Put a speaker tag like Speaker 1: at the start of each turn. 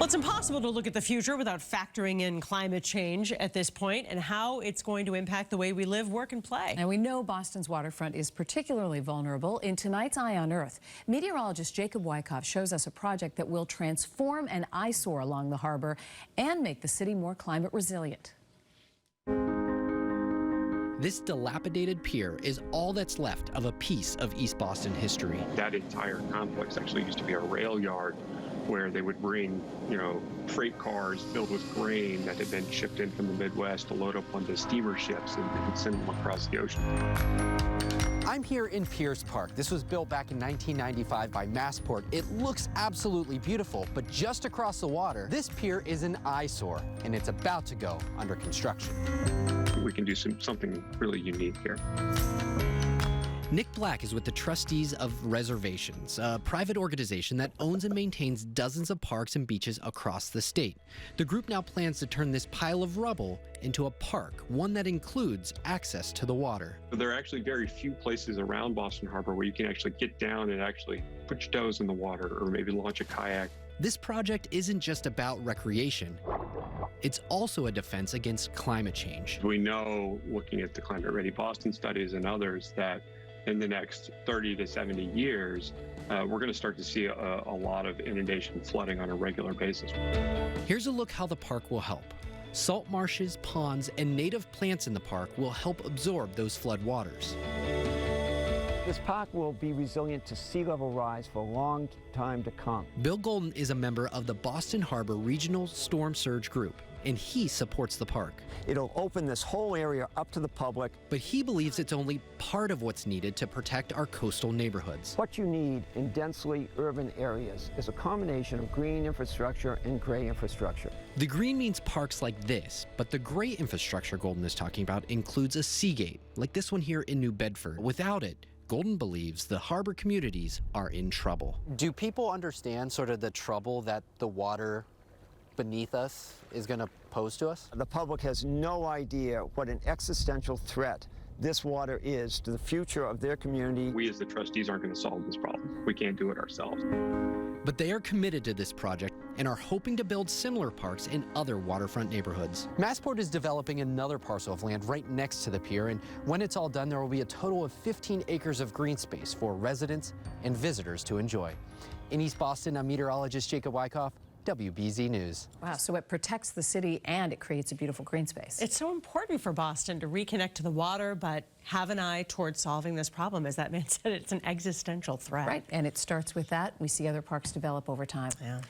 Speaker 1: Well, it's impossible to look at the future without factoring in climate change at this point and how it's going to impact the way we live, work, and play.
Speaker 2: And we know Boston's waterfront is particularly vulnerable. In tonight's Eye on Earth, meteorologist Jacob Wyckoff shows us a project that will transform an eyesore along the harbor and make the city more climate resilient.
Speaker 3: This dilapidated pier is all that's left of a piece of East Boston history.
Speaker 4: That entire complex actually used to be a rail yard where they would bring, freight cars filled with grain that had been shipped in from the Midwest to load up onto steamer ships and send them across the ocean.
Speaker 5: I'm here in Piers Park. This was built back in 1995 by Massport. It looks absolutely beautiful, but just across the water, this pier is an eyesore, and it's about to go under construction.
Speaker 4: We can do something really unique here.
Speaker 3: Nick Black is with the Trustees of Reservations, a private organization that owns and maintains dozens of parks and beaches across the state. The group now plans to turn this pile of rubble into a park, one that includes access to the water.
Speaker 4: There are actually very few places around Boston Harbor where you can actually get down and actually put your toes in the water or maybe launch a kayak.
Speaker 3: This project isn't just about recreation. It's also a defense against climate change.
Speaker 4: We know, looking at the Climate Ready Boston studies and others, that in the next 30 to 70 years, we're going to start to see a lot of inundation flooding on a regular basis.
Speaker 3: Here's a look how the park will help. Salt marshes, ponds, and native plants in the park will help absorb those flood waters.
Speaker 6: This park will be resilient to sea level rise for a long time to come.
Speaker 3: Bill Golden is a member of the Boston Harbor Regional Storm Surge Group, and he supports the park.
Speaker 6: It'll open this whole area up to the public.
Speaker 3: But he believes it's only part of what's needed to protect our coastal neighborhoods.
Speaker 6: What you need in densely urban areas is a combination of green infrastructure and gray infrastructure.
Speaker 3: The green means parks like this, but the gray infrastructure Golden is talking about includes a seagate, like this one here in New Bedford. Without it, Golden believes the harbor communities are in trouble.
Speaker 5: Do people understand sort of the trouble that the water beneath us is going to pose to us?
Speaker 6: The public has no idea what an existential threat this water is to the future of their community.
Speaker 4: We as the trustees aren't going to solve this problem. We can't do it ourselves.
Speaker 3: But they are committed to this project and are hoping to build similar parks in other waterfront neighborhoods.
Speaker 5: Massport is developing another parcel of land right next to the pier, and when it's all done, there will be a total of 15 acres of green space for residents and visitors to enjoy. In East Boston, I'm meteorologist Jacob Wyckoff, WBZ News.
Speaker 2: Wow, so it protects the city and it creates a beautiful green space.
Speaker 1: It's so important for Boston to reconnect to the water, but have an eye towards solving this problem. As that man said, it's an existential threat.
Speaker 2: Right, and it starts with that. We see other parks develop over time.
Speaker 1: Yeah.